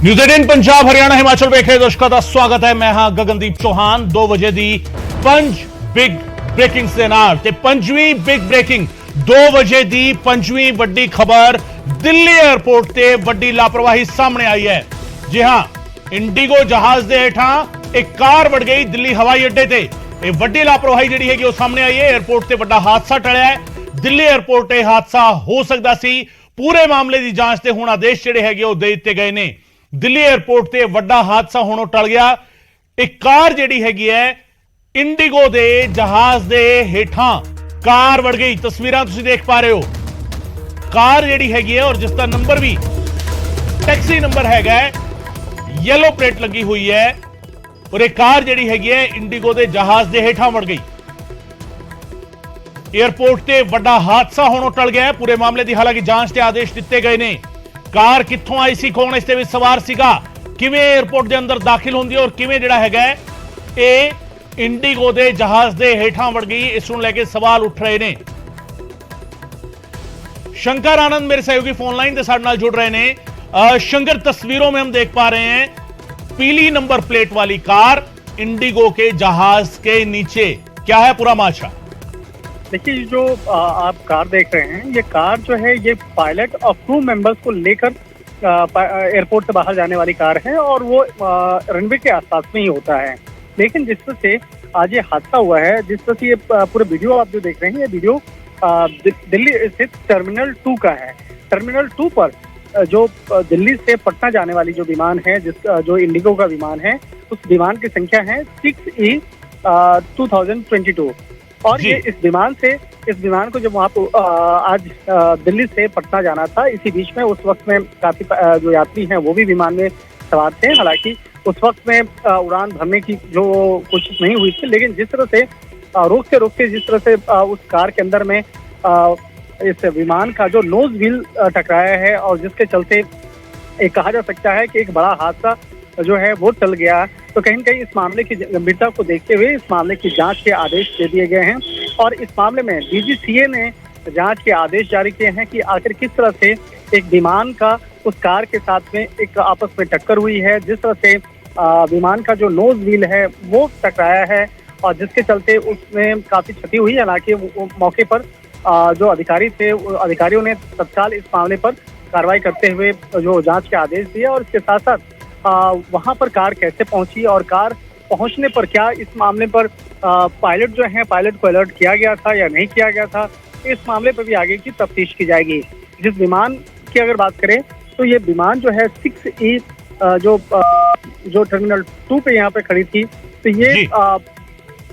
News 18 Punjab Haryana Himachal ਵੇਖੇ ਦਰਸ਼ਕਾਂ ਦਾ ਸਵਾਗਤ ਹੈ। ਮੈਂ ਹਾਂ ਗਗਨਦੀਪ ਚੌਹਾਨ। 2 ਵਜੇ ਦੀ 5 ਬਿਗ ਬ੍ਰੇਕਿੰਗਸ ਦੇ ਨਾਲ ਤੇ ਪੰਜਵੀਂ ਬਿਗ ਬ੍ਰੇਕਿੰਗ 2 ਵਜੇ ਦੀ ਪੰਜਵੀਂ ਵੱਡੀ ਖਬਰ ਦਿੱਲੀ 에ਅਰਪੋਰਟ ਤੇ ਵੱਡੀ ਲਾਪਰਵਾਹੀ ਸਾਹਮਣੇ ਆਈ ਹੈ। ਜੀ ਹਾਂ, ਇੰਡੀਗੋ ਜਹਾਜ਼ ਦੇ ਹੇਠਾਂ ਇੱਕ ਕਾਰ ਵੜ ਗਈ ਦਿੱਲੀ ਹਵਾਈ ਅੱਡੇ ਤੇ। ਇਹ ਵੱਡੀ ਲਾਪਰਵਾਹੀ ਜਿਹੜੀ ਹੈਗੀ ਉਹ ਸਾਹਮਣੇ ਆਈ ਹੈ। 에ਅਰਪੋਰਟ ਤੇ ਵੱਡਾ ਹਾਦਸਾ ਟਲਿਆ ਹੈ। ਦਿੱਲੀ 에ਅਰਪੋਰਟ ਤੇ ਹਾਦਸਾ ਹੋ ਸਕਦਾ ਸੀ। ਪੂਰੇ ਮਾਮਲੇ ਦੀ ਜਾਂਚ ਤੇ ਹੁਣ ਆਦੇਸ਼ ਜਿਹੜੇ ਹੈਗੇ ਉਹ ਦੇ ਦਿੱਤੇ ਗਏ ਨੇ। ਦਿੱਲੀ 에ਅਰਪੋਰਟ ਤੇ ਵੱਡਾ ਹਾਦਸਾ ਹੋਣੋਂ ਟਲ ਗਿਆ। ਇੱਕ ਕਾਰ ਜਿਹੜੀ ਹੈਗੀ ਹੈ ਇੰਡੀਗੋ ਦੇ ਜਹਾਜ਼ ਦੇ ਹੇਠਾਂ ਕਾਰ ਵੜ ਗਈ। ਤਸਵੀਰਾਂ ਤੁਸੀਂ ਦੇਖ ਪਾ ਰਹੇ ਹੋ। ਕਾਰ ਜਿਹੜੀ ਹੈਗੀ ਹੈ ਔਰ ਜਿਸ ਦਾ ਨੰਬਰ ਵੀ ਟੈਕਸੀ ਨੰਬਰ ਹੈਗਾ ਹੈ, ਯੈਲੋ ਪਲੇਟ ਲੱਗੀ ਹੋਈ ਹੈ ਔਰ ਇਹ ਕਾਰ ਜਿਹੜੀ ਹੈਗੀ ਹੈ ਇੰਡੀਗੋ ਦੇ ਜਹਾਜ਼ ਦੇ ਹੇਠਾਂ ਵੜ ਗਈ। 에ਅਰਪੋਰਟ ਤੇ ਵੱਡਾ ਹਾਦਸਾ ਹੋਣੋਂ ਟਲ ਗਿਆ। ਪੂਰੇ ਮਾਮਲੇ ਦੀ ਹਾਲਾਂਕਿ ਜਾਂਚ ਤੇ ਆਦੇਸ਼ ਦਿੱਤੇ ਗਏ ਨੇ। ਕਾਰ ਕਿੱਥੋਂ ਆਈ ਸੀ, ਕੌਣ ਇਸ ਦੇ ਵਿੱਚ ਸਵਾਰ ਸੀਗਾ, ਕਿਵੇਂ 에ਅਰਪੋਰਟ ਦੇ ਅੰਦਰ ਦਾਖਲ ਹੁੰਦੀ ਹੈ ਔਰ ਕਿਵੇਂ ਜਿਹੜਾ ਹੈਗਾ ਇਹ ਇੰਡੀਗੋ ਦੇ ਜਹਾਜ਼ ਦੇ ਹੇਠਾਂ ਵੜ ਗਈ, ਇਸ ਨੂੰ ਲੈ ਕੇ ਸਵਾਲ ਉੱਠ ਰਹੇ ਨੇ। शंकर आनंद मेरे सहयोगी फोन लाइन के साथ जुड़ रहे हैं। शंकर, तस्वीरों में हम देख पा रहे हैं पीली नंबर प्लेट वाली कार इंडिगो के जहाज के नीचे, क्या है पूरा माजरा? देखिए, जो आप कार देख रहे हैं, ये कार जो है ये पायलट और क्रू मेंबर्स को लेकर एयरपोर्ट से बाहर जाने वाली कार है और वो रनवे के आसपास में ही होता है। लेकिन जिस तरह से आज ये हादसा हुआ है, जिस तरह से ये पूरे वीडियो आप जो देख रहे हैं, ये वीडियो दिल्ली स्थित टर्मिनल 2 का है। टर्मिनल 2 पर जो दिल्ली से पटना जाने वाली जो विमान है, जो इंडिगो का विमान है, उस विमान की संख्या है 6E 2022 और ये इस विमान को जब वहाँ आज दिल्ली से पटना जाना था, इसी बीच में उस वक्त में काफी जो यात्री हैं वो भी विमान में सवार थे। हालांकि उस वक्त में उड़ान भरने की जो कोशिश नहीं हुई थी, लेकिन जिस तरह से रोकते जिस तरह से उस कार के अंदर में इस विमान का जो नोज व्हील टकराया है और जिसके चलते एक कहा जा सकता है कि एक बड़ा हादसा जो है वो टल गया। तो कहीं न कहीं इस मामले की गंभीरता को देखते हुए इस मामले की जांच के आदेश दे दिए गए हैं और इस मामले में डीजीसीए ने जांच के आदेश जारी किए हैं कि आखिर किस तरह से एक विमान का उस कार के साथ में एक आपस में टक्कर हुई है, जिस तरह से विमान का जो नोज व्हील है वो टकराया है और जिसके चलते उसमें काफी क्षति हुई। हालांकि मौके पर जो अधिकारी थे, अधिकारियों ने तत्काल इस मामले पर कार्रवाई करते हुए जो जांच के आदेश दिए और इसके साथ साथ वहां पर कार कैसे पहुंची और कार पहुंचने पर क्या इस मामले पर पायलट जो है, पायलट को अलर्ट किया गया था या नहीं किया गया था, इस मामले पर भी आगे की तफ्तीश की जाएगी। जिस विमान की अगर बात करें तो ये विमान जो है 6E जो टर्मिनल 2 पे यहाँ पे खड़ी थी, तो ये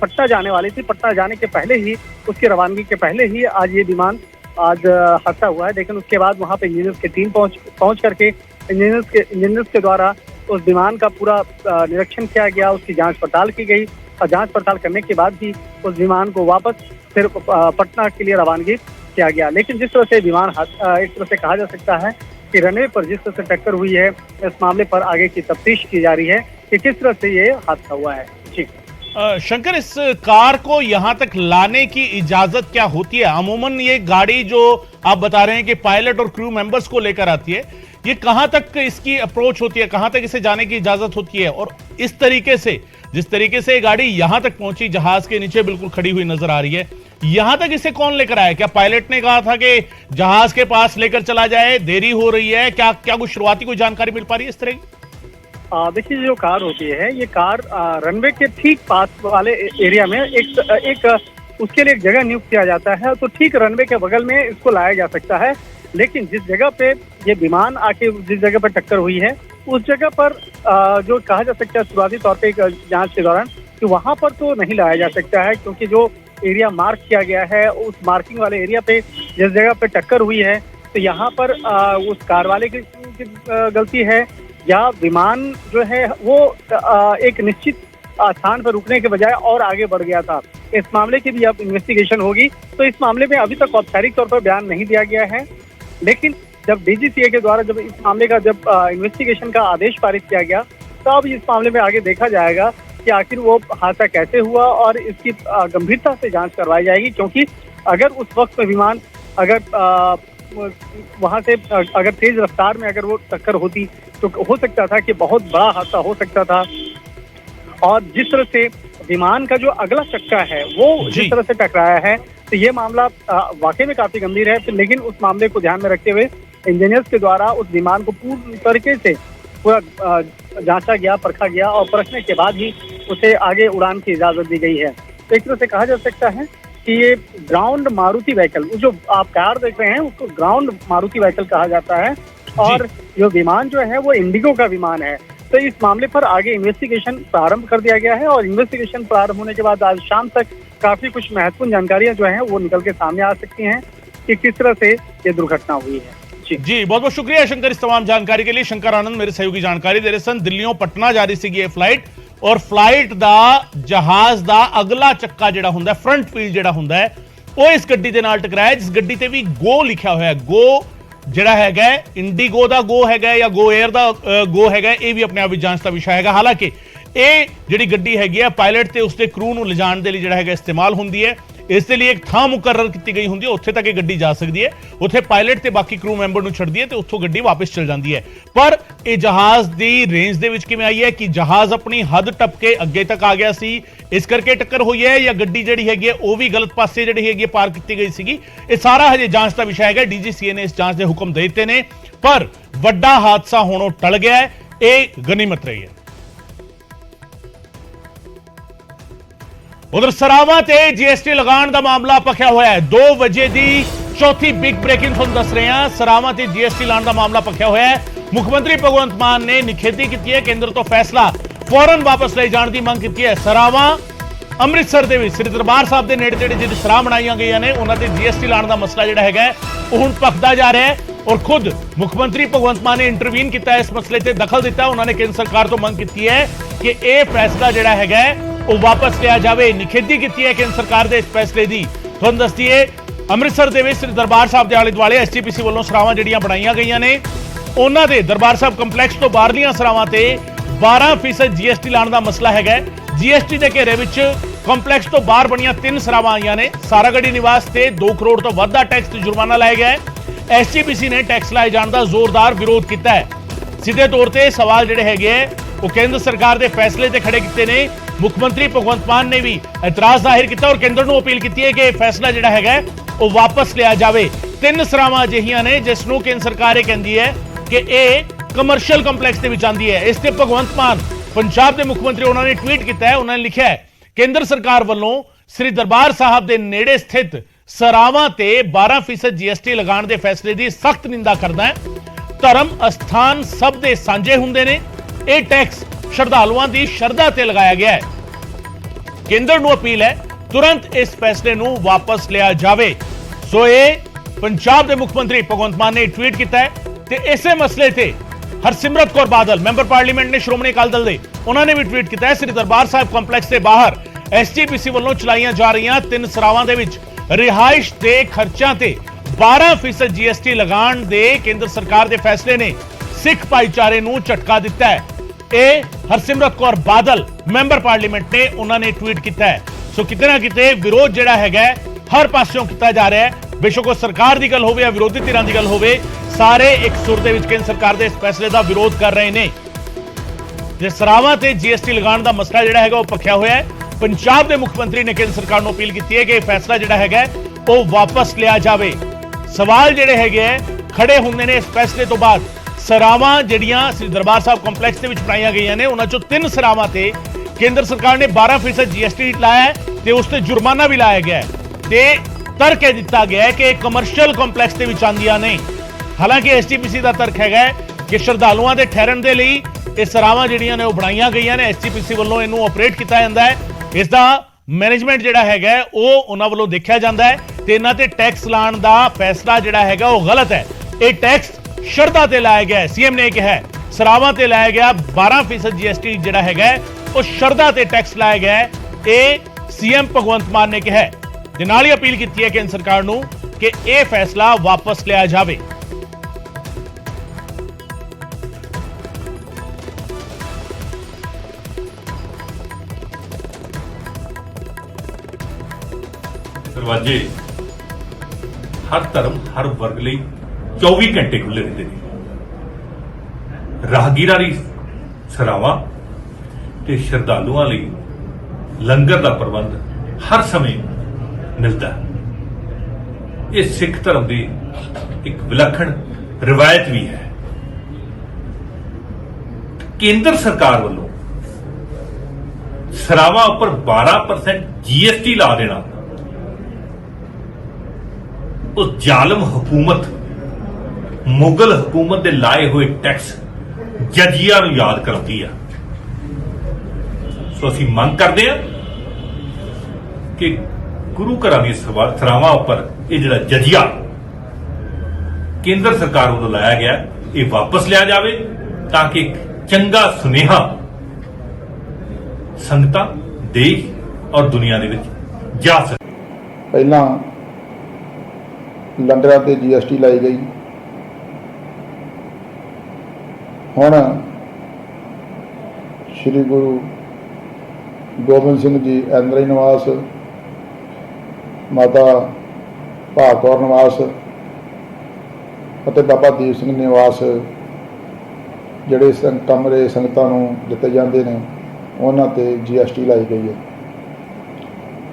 पटना जाने वाली थी। पटना जाने के पहले ही, उसकी रवानगी के पहले ही आज ये विमान हादसा हुआ है। लेकिन उसके बाद वहाँ पे इंजीनियर्स की टीम पहुँच करके इंजीनियर्स के द्वारा उस विमान का पूरा निरीक्षण किया गया, उसकी जांच पड़ताल की गई और जांच पड़ताल करने के बाद ही उस विमान को वापस फिर पटना के लिए रवानगी किया गया। लेकिन जिस तरह से विमान एक तरह से कहा जा सकता है कि रनवे पर जिस तरह से टक्कर हुई है, इस मामले पर आगे की तफ्तीश की जा रही है कि किस तरह से ये हादसा हुआ है। जी शंकर, इस कार को यहां तक लाने की इजाजत क्या होती है? अमूमन ये गाड़ी जो आप बता रहे हैं कि पायलट और क्रू मेंबर्स को लेकर आती है, ये कहां तक इसकी अप्रोच होती है, कहां तक इसे जाने की इजाजत होती है? और इस तरीके से, जिस तरीके से ये गाड़ी यहां तक पहुंची, जहाज के नीचे बिल्कुल खड़ी हुई नजर आ रही है, यहां तक इसे कौन लेकर आया? क्या पायलट ने कहा था कि जहाज के पास लेकर चला जाए, देरी हो रही है, क्या कुछ शुरुआती कोई जानकारी मिल पा रही है इस तरह की? देखिए, जो कार होती है, ये कार रनवे के ठीक पास वाले एरिया में एक उसके लिए एक जगह नियुक्त किया जाता है, तो ठीक रनवे के बगल में इसको लाया जा सकता है। लेकिन जिस जगह पे ये विमान आके जिस जगह पर टक्कर हुई है, उस जगह पर जो कहा जा सकता है शुरुआती तौर पे जांच के दौरान कि वहां पर तो नहीं लाया जा सकता है, क्योंकि जो एरिया मार्क किया गया है, उस मार्किंग वाले एरिया पे जिस जगह पे टक्कर हुई है, तो यहाँ पर उस कार वाले की गलती है या विमान जो है वो एक निश्चित स्थान पर रुकने के बजाय और आगे बढ़ गया था। इस मामले की भी अब इन्वेस्टिगेशन होगी। तो इस मामले में अभी तक औपचारिक तौर पर बयान नहीं दिया गया है, लेकिन जब डीजीसीए के द्वारा जब इस मामले का जब इन्वेस्टिगेशन का आदेश पारित किया गया, तो अब इस मामले में आगे देखा जाएगा कि आखिर वो हादसा कैसे हुआ और इसकी गंभीरता से जांच करवाई जाएगी। क्योंकि अगर उस वक्त में विमान अगर वहां से अगर तेज रफ्तार में अगर वो टक्कर होती तो हो सकता था कि बहुत बड़ा हादसा हो सकता था। और जिस तरह से विमान का जो अगला चक्का है वो जिस तरह से टकराया है, तो ये मामला वाकई में काफी गंभीर है। लेकिन उस मामले को ध्यान में रखते हुए इंजीनियर्स के द्वारा उस विमान को पूरी तरीके से पूरा जांचा गया, परखा गया और परखने के बाद ही उसे आगे उड़ान की इजाजत दी गई है। तो एक तरह से कहा जा सकता है कि ये ग्राउंड मारुति व्हीकल, जो आप कार देख रहे हैं उसको ग्राउंड मारुति व्हीकल कहा जाता है। और जो विमान जो है वो इंडिगो का विमान है। तो इस मामले पर आगे इन्वेस्टिगेशन प्रारंभ कर दिया गया है और इन्वेस्टिगेशन प्रारंभ होने के बाद आज शाम तक काफी कुछ महत्वपूर्ण जानकारियां जो हैं वो निकल के सामने आ सकती हैं कि किस तरह से ये दुर्घटना हुई है। जी बहुत बहुत शुक्रिया शंकर इस तमाम जानकारी के लिए। शंकर आनंद मेरे सहयोगी जानकारी दे रहे सन। दिल्लीओं पटना जा रही सी फ्लाइट और फ्लाइट ਦਾ ਜਹਾਜ਼ ਦਾ ਅਗਲਾ ਚੱਕਾ ਜਿਹੜਾ ਹੁੰਦਾ ਫਰੰਟ ਵੀਲ ਜਿਹੜਾ ਹੁੰਦਾ ਉਹ ਇਸ ਗੱਡੀ ਦੇ ਨਾਲ ਟਕਰਾਇਆ, ਜਿਸ ਗੱਡੀ ਤੇ ਵੀ ਗੋ ਲਿਖਿਆ ਹੋਇਆ ਹੈ। ਗੋ ਜਿਹੜਾ ਹੈਗਾ ਇੰਡੀਗੋ ਦਾ ਗੋ ਹੈਗਾ ਜਾਂ ਗੋ 에ਅਰ ਦਾ ਗੋ ਹੈਗਾ, ਇਹ ਵੀ ਆਪਣੇ ਆਪ ਵਿੱਚ ਜਾਂਚ ਦਾ ਵਿਸ਼ਾ ਹੈਗਾ। ਹਾਲਾਂਕਿ ਇਹ ਜਿਹੜੀ ਗੱਡੀ ਹੈਗੀ ਹੈ ਪਾਇਲਟ ਤੇ ਉਸਦੇ ਕਰੂ ਨੂੰ ਲਿਜਾਣ ਦੇ ਲਈ ਜਿਹੜਾ ਹੈਗਾ ਇਸਤੇਮਾਲ ਹੁੰਦੀ ਹੈ। ਇਸ ਦੇ ਲਈ ਇੱਕ ਥਾਂ ਮੁਕਰਰ ਕੀਤੀ ਗਈ ਹੁੰਦੀ ਹੈ, ਉੱਥੇ ਤੱਕ ਇਹ ਗੱਡੀ ਜਾ ਸਕਦੀ ਹੈ। ਉੱਥੇ ਪਾਇਲਟ ਤੇ ਬਾਕੀ ਕਰੂ ਮੈਂਬਰ ਨੂੰ ਛੱਡਦੀ ਹੈ ਤੇ ਉੱਥੋਂ ਗੱਡੀ ਵਾਪਸ ਚਲ ਜਾਂਦੀ ਹੈ। ਪਰ ਇਹ ਜਹਾਜ਼ ਦੀ ਰੇਂਜ ਦੇ ਵਿੱਚ ਕਿਵੇਂ ਆਈ ਹੈ ਕਿ ਜਹਾਜ਼ ਆਪਣੀ ਹੱਦ ਟੱਪ ਕੇ ਅੱਗੇ ਤੱਕ ਆ ਗਿਆ ਸੀ, ਇਸ ਕਰਕੇ ਟੱਕਰ ਹੋਈ ਹੈ, ਜਾਂ ਗੱਡੀ ਜਿਹੜੀ ਹੈਗੀ ਉਹ ਵੀ ਗਲਤ ਪਾਸੇ ਜਿਹੜੀ ਹੈਗੀ ਪਾਰ ਕੀਤੀ ਗਈ ਸੀਗੀ। ਇਹ ਸਾਰਾ ਹਜੇ ਜਾਂਚ ਦਾ ਵਿਸ਼ਾ ਹੈਗਾ। ਡੀਜੀਸੀਏ ਨੇ ਇਸ ਜਾਂਚ ਦੇ ਹੁਕਮ ਦੇ ਦਿੱਤੇ ਨੇ, ਪਰ ਵੱਡਾ ਹਾਦਸਾ ਹੋਣੋਂ ਟਲ ਗਿਆ ਹੈ, ਇਹ ਗਨੀਮਤ ਰਹੀ ਹੈ। उधर सरावा ते जीएसटी लगान का मामला पखिया हुआ है। 2 बजे की चौथी बिग ब्रेकिंग तुहानूं दस रहे हैं। सरावा ते जीएसटी लाने का मामला पखिया हुआ है। मुख्यमंत्री भगवंत मान ने निखेधी की है, केंद्र तो फैसला फौरन वापस ले जाने की मंग की है। सरावा अमृतसर के श्री दरबार साहब के नेड़े जेडे जिहड़ी सराह बनाई गई ने उन्होंने जीएसटी लाने का मसला जिहड़ा है वो हुण भखदा जा रहा है। और खुद मुख्यमंत्री भगवंत मान ने इंटरवीन किया, इस मसले से दखल दिता। उन्होंने केंद्र सरकार तो मंग की है कि यह फैसला जिहड़ा है वो वापस लिया जाए। निखेधी की है केंद्र सरकार के इस फैसले की। तुहानूं दस दईए अमृतसर के श्री दरबार साहब के आले दुआले एसजीपीसी वालों सरावां जिहड़ियां बनाईयां गईयां ने, उन्हां दे दरबार साहब कंपलैक्स तो बाहरलियां सरावां ते 12% जीएसटी लाने का मसला है। जीएसटी के घेरे विच कंपलैक्स तो बाहर बणियां 3 सरावां आईयां ने। सारागढ़ी निवास ते 2 करोड़ तो वध दा टैक्स ते जुर्माना लाया गया है। एसजीपीसी ने टैक्स लाए जाने का जोरदार विरोध किया है। सीधे तौर पर सवाल जिहड़े हैगे वो केंद्र सरकार के फैसले ते खड़े किए ने। मुख्यमंत्री भगवंत मान ने भी एतराज जाहिर किया और केंद्र को अपील की है कि फैसला जिहड़ा है वो वापस लिया जाए। 3 सरावां अजिहियां ने जिसनों केंद्र सरकार कहती है कि यह कमर्शियल कंपलैक्स के विच आंदी है। इससे भगवंत मान पंजाब के मुख्यमंत्री उन्होंने ट्वीट किया है। उन्होंने लिखा है केंद्र सरकार वालों श्री दरबार साहब के नेड़े स्थित सरावां ते 12% जीएसटी लगाने के फैसले की सख्त निंदा करदा है। धर्म अस्थान सब दे सांझे हुंदे ने, यह टैक्स श्रद्धालुओं की शरधा ते लगाया गया है। केंद्र को अपील है तुरंत इस फैसले को वापस लिया जाए। सो ये पंजाब के मुख्यमंत्री भगवंत मान ने ट्वीट किया है। ते इसे मसले ते हरसिमरत कौर बादल मैंबर पार्लीमेंट ने श्रोमणी अकाली दल दे उन्होंने भी ट्वीट किया है। श्री दरबार साहब कंपलैक्स के बाहर एसजीपीसी वालों चलाईयां जा रही 3 सरावां दे विच रिहाइश के खर्चों ते 12% जीएसटी लगान दे केंद्र सरकार के फैसले ने सिख भाईचारे को झटका दिता है। हरसिमरत कौर बादल मैंबर पार्लीमेंट ने उन्होंने ट्वीट किया है। सो किते ना किते विरोध जिहड़ा है हर पासों किया जा रहा है। बेशक सरकार की गल हो या विरोधी धिरां की गल हो, सारे एक सुर दे विच केंद्र सरकार के इस फैसले का विरोध कर रहे हैं। जे सरावां ते जीएसटी लगाने का मसला जिहड़ा है वो पखिया हुआ है। पंजाब के मुख्यमंत्री ने केंद्र सरकार को अपील की है कि फैसला जिहड़ा है वो वापस लिया जाए। सवाल जिहड़े है खड़े होंदे ने इस फैसले तो बाद। सरावां जिहड़ियां श्री दरबार साहब कंपलैक्स के विच बनाईयां गईयां ने उन्हां चों 3 सरावां ते केंद्र सरकार ने 12% जीएसटी लाया है ते उस ते जुर्माना भी लाया गया है ते तर्क यह दिता गया है कि कमर्शियल कंपलैक्स के विच आंदियां ने। हालांकि एसजीपीसी का तर्क है कि श्रद्धालुओं के ठहरन के लिए ये सरावां जिहड़ियां ने वो बनाईयां गईयां ने। एसजीपीसी वालों इहनूं ऑपरेट किया जाता है। इसका मैनेजमेंट जिहड़ा है वो उन्हां वालों देखिया जाता है ते इन्हां ते टैक्स लाने का फैसला जिहड़ा है वो गलत है। ये टैक्स शरधा ते लाया गया है। सीएम ने कहा है सरावां ते लाया गया 12% जीएसटी जिहड़ा है वो शरधा ते टैक्स लाया गया है। ये सीएम भगवंत मान ने कहा है। नाल ही अपील की है केंद्र सरकार नूं कि यह फैसला वापस लिया जाए। दरवाजे हर धर्म हर वर्ग ਲਈ 24 घंटे खुले रहते हैं। राहगीरां लई सरावां ते श्रद्धालुआं लई लंगर का प्रबंध हर समय मिलता है। ये सिख धर्म की एक विलक्षण रिवायत भी है। केंद्र सरकार वालों सरावां उपर 12% GST ला देना उस जालम हुकूमत मुगल हुकूमत के लाए हुए टैक्स जजिया नूं याद कराती है। सो असीं मंग करते हैं कि गुरु घरां दी सरावां उपर ये जिहड़ा जजिया केंद्र सरकार वालों लाया गया ये वापस लिया जाए ताकि एक चंगा सुनेहा संगतां देश और दुनिया दे विच जा सके। ਪਹਿਲਾਂ ਲੰਗਰਾਂ ਤੇ GST ਲਾਈ ਗਈ। ਹੁਣ ਸ੍ਰੀ ਗੁਰੂ ਗੋਬਿੰਦ ਸਿੰਘ ਜੀ ਇੰਦਰੀ ਨਿਵਾਸ, ਮਾਤਾ ਭਾਗ ਕੌਰ ਨਿਵਾਸ ਅਤੇ ਬਾਬਾ ਦੀਪ ਸਿੰਘ ਨਿਵਾਸ ਜਿਹੜੇ ਕਮਰੇ ਸੰਗਤਾਂ ਨੂੰ ਦਿੱਤੇ ਜਾਂਦੇ ਨੇ ਉਹਨਾਂ ਤੇ GST ਲਾਈ ਗਈ ਹੈ।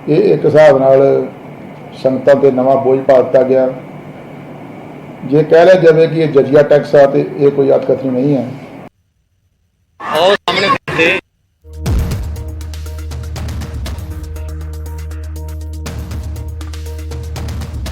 ਇਹ ਇੱਕ ਹਿਸਾਬ ਨਾਲ ਸੰਗਤਾਂ ਤੇ ਨਵਾਂ ਬੋਝ ਪਾ ਦਿੱਤਾ ਗਿਆ। ਜੇ ਕਹਿ ਲਿਆ ਜਾਵੇ ਕਿ ਇਹ ਜਜੀਆ ਟੈਕਸ ਆ ਤੇ ਇਹ ਕੋਈ ਅਤਕਥਨੀ ਨਹੀਂ ਹੈ। और सामने थे